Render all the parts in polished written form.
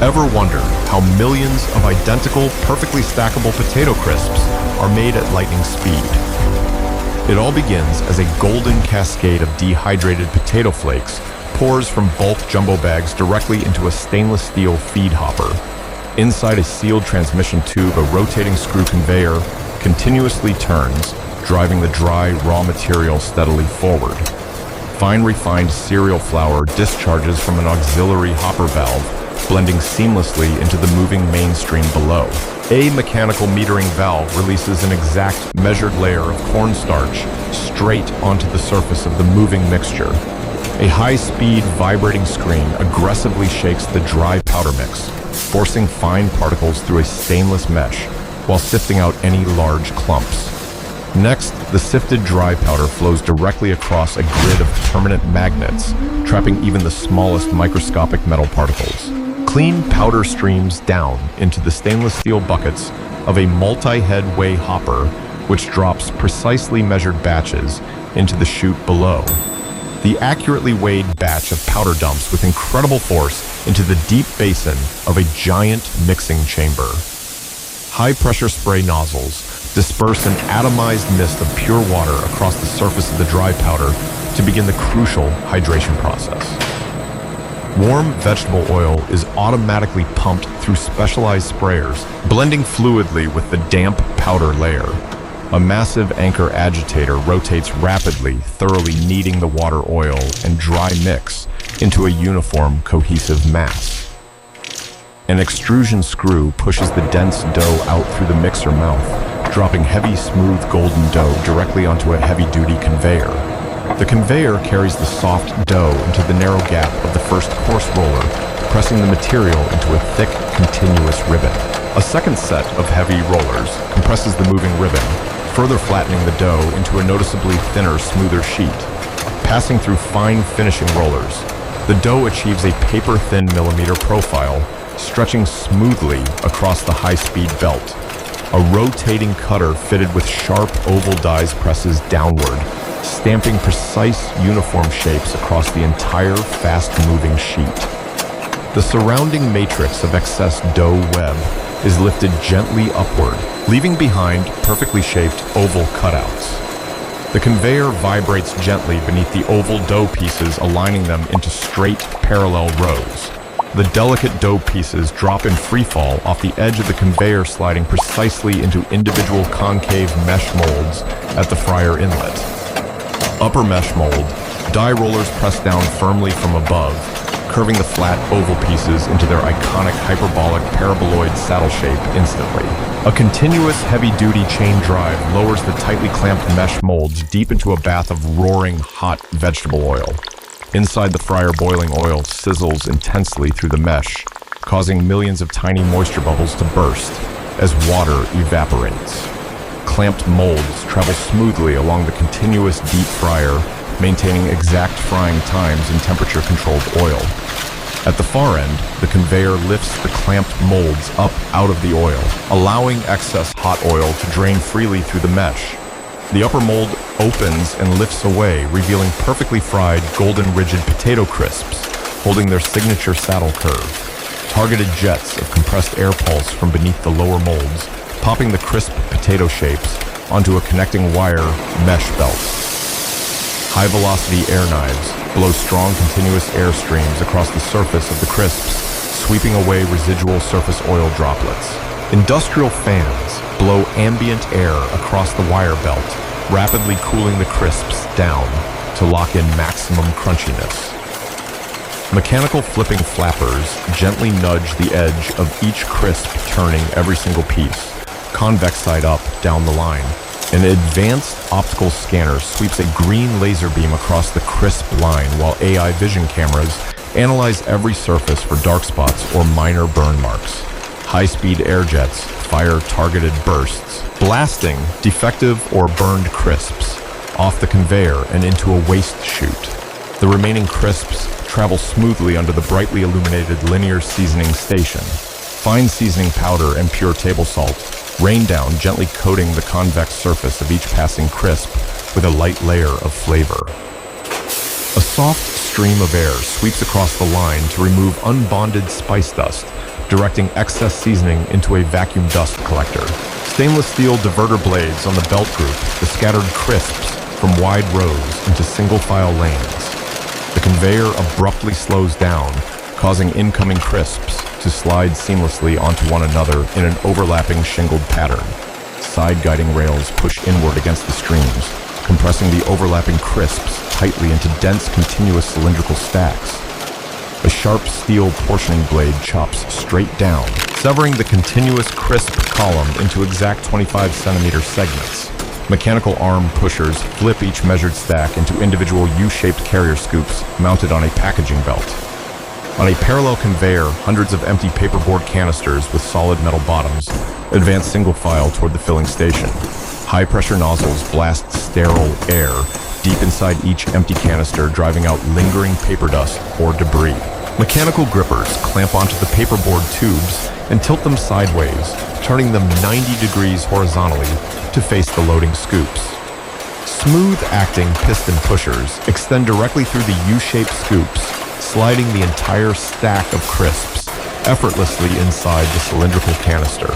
Ever wonder how millions of identical, perfectly stackable potato crisps are made at lightning speed? It all begins as a golden cascade of dehydrated potato flakes pours from bulk jumbo bags directly into a stainless steel feed hopper. Inside a sealed transmission tube, a rotating screw conveyor continuously turns, driving the dry, raw material steadily forward. Fine refined cereal flour discharges from an auxiliary hopper valve, blending seamlessly into the moving mainstream below. A mechanical metering valve releases an exact measured layer of cornstarch straight onto the surface of the moving mixture. A high-speed vibrating screen aggressively shakes the dry powder mix, forcing fine particles through a stainless mesh while sifting out any large clumps. Next, the sifted dry powder flows directly across a grid of permanent magnets, trapping even the smallest microscopic metal particles. Clean powder streams down into the stainless steel buckets of a multi-head weigh hopper, which drops precisely measured batches into the chute below. The accurately weighed batch of powder dumps with incredible force into the deep basin of a giant mixing chamber. High-pressure spray nozzles disperse an atomized mist of pure water across the surface of the dry powder to begin the crucial hydration process. Warm vegetable oil is automatically pumped through specialized sprayers, blending fluidly with the damp powder layer. A massive anchor agitator rotates rapidly, thoroughly kneading the water, oil, and dry mix into a uniform, cohesive mass. An extrusion screw pushes the dense dough out through the mixer mouth, dropping heavy, smooth golden dough directly onto a heavy-duty conveyor. The conveyor carries the soft dough into the narrow gap of the first coarse roller, pressing the material into a thick, continuous ribbon. A second set of heavy rollers compresses the moving ribbon, further flattening the dough into a noticeably thinner, smoother sheet. Passing through fine finishing rollers, the dough achieves a paper-thin millimeter profile, stretching smoothly across the high-speed belt. A rotating cutter fitted with sharp oval dies presses downward, stamping precise, uniform shapes across the entire fast-moving sheet. The surrounding matrix of excess dough web is lifted gently upward, leaving behind perfectly shaped oval cutouts. The conveyor vibrates gently beneath the oval dough pieces, aligning them into straight, parallel rows. The delicate dough pieces drop in freefall off the edge of the conveyor, sliding precisely into individual concave mesh molds at the fryer inlet. Upper mesh mold, die rollers press down firmly from above, curving the flat oval pieces into their iconic hyperbolic paraboloid saddle shape instantly. A continuous heavy-duty chain drive lowers the tightly clamped mesh molds deep into a bath of roaring hot vegetable oil. Inside the fryer, boiling oil sizzles intensely through the mesh, causing millions of tiny moisture bubbles to burst as water evaporates. Clamped molds travel smoothly along the continuous deep fryer, maintaining exact frying times in temperature-controlled oil. At the far end, the conveyor lifts the clamped molds up out of the oil, allowing excess hot oil to drain freely through the mesh. The upper mold opens and lifts away, revealing perfectly fried, golden rigid potato crisps, holding their signature saddle curve. Targeted jets of compressed air pulse from beneath the lower molds, popping the crisp potato shapes onto a connecting wire mesh belt. High-velocity air knives blow strong, continuous air streams across the surface of the crisps, sweeping away residual surface oil droplets. Industrial fans blow ambient air across the wire belt, rapidly cooling the crisps down to lock in maximum crunchiness. Mechanical flipping flappers gently nudge the edge of each crisp, turning every single piece, convex side up, down the line. An advanced optical scanner sweeps a green laser beam across the crisp line, while AI vision cameras analyze every surface for dark spots or minor burn marks. High-speed air jets fire targeted bursts, blasting defective or burned crisps off the conveyor and into a waste chute. The remaining crisps travel smoothly under the brightly illuminated linear seasoning station. Fine seasoning powder and pure table salt rain down, gently coating the convex surface of each passing crisp with a light layer of flavor. A soft stream of air sweeps across the line to remove unbonded spice dust, directing excess seasoning into a vacuum dust collector. Stainless steel diverter blades on the belt group, the scattered crisps from wide rows into single-file lanes. The conveyor abruptly slows down, causing incoming crisps to slide seamlessly onto one another in an overlapping shingled pattern. Side guiding rails push inward against the streams, compressing the overlapping crisps tightly into dense, continuous cylindrical stacks. A sharp steel portioning blade chops straight down, severing the continuous crisp column into exact 25-centimeter segments. Mechanical arm pushers flip each measured stack into individual U-shaped carrier scoops mounted on a packaging belt. On a parallel conveyor, hundreds of empty paperboard canisters with solid metal bottoms advance single file toward the filling station. High-pressure nozzles blast sterile air deep inside each empty canister, driving out lingering paper dust or debris. Mechanical grippers clamp onto the paperboard tubes and tilt them sideways, turning them 90 degrees horizontally to face the loading scoops. Smooth-acting piston pushers extend directly through the U-shaped scoops, sliding the entire stack of crisps effortlessly inside the cylindrical canister.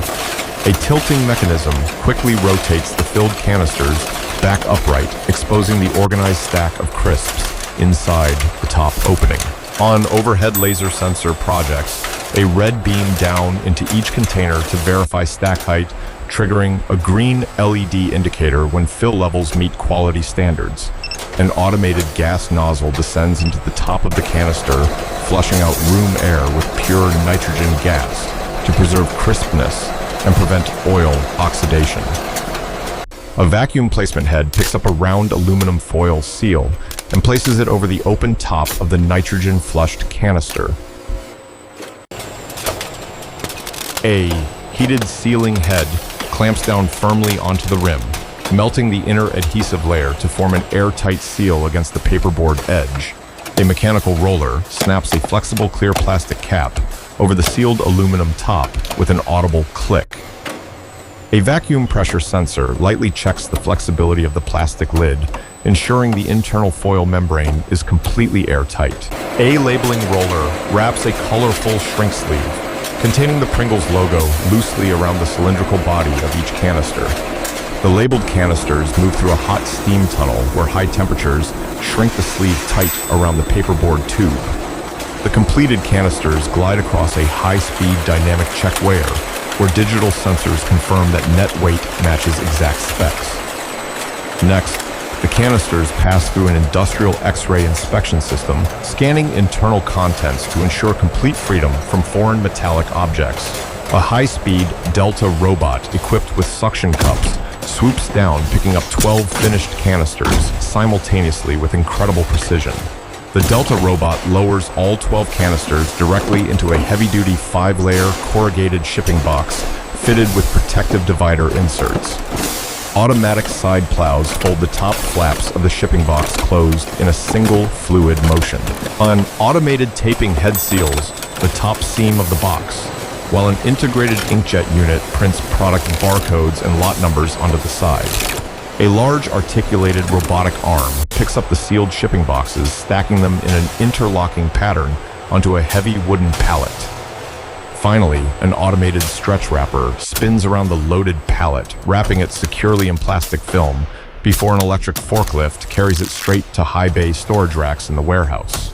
A tilting mechanism quickly rotates the filled canisters back upright, exposing the organized stack of crisps inside the top opening. On overhead laser sensor projects, a red beam down into each container to verify stack height, triggering a green LED indicator when fill levels meet quality standards. An automated gas nozzle descends into the top of the canister, flushing out room air with pure nitrogen gas to preserve crispness and prevent oil oxidation. A vacuum placement head picks up a round aluminum foil seal and places it over the open top of the nitrogen-flushed canister. A heated sealing head clamps down firmly onto the rim, melting the inner adhesive layer to form an airtight seal against the paperboard edge. A mechanical roller snaps a flexible clear plastic cap over the sealed aluminum top with an audible click. A vacuum pressure sensor lightly checks the flexibility of the plastic lid, ensuring the internal foil membrane is completely airtight. A labeling roller wraps a colorful shrink sleeve containing the Pringles logo loosely around the cylindrical body of each canister. The labeled canisters move through a hot steam tunnel where high temperatures shrink the sleeve tight around the paperboard tube. The completed canisters glide across a high-speed dynamic check weigher, where digital sensors confirm that net weight matches exact specs. Next, the canisters pass through an industrial X-ray inspection system, scanning internal contents to ensure complete freedom from foreign metallic objects. A high-speed Delta robot equipped with suction cups swoops down, picking up 12 finished canisters simultaneously with incredible precision. The Delta robot lowers all 12 canisters directly into a heavy-duty 5-layer corrugated shipping box fitted with protective divider inserts. Automatic side plows fold the top flaps of the shipping box closed in a single fluid motion. An automated taping head seals the top seam of the box, while an integrated inkjet unit prints product barcodes and lot numbers onto the side. A large articulated robotic arm picks up the sealed shipping boxes, stacking them in an interlocking pattern onto a heavy wooden pallet. Finally, an automated stretch wrapper spins around the loaded pallet, wrapping it securely in plastic film before an electric forklift carries it straight to high bay storage racks in the warehouse.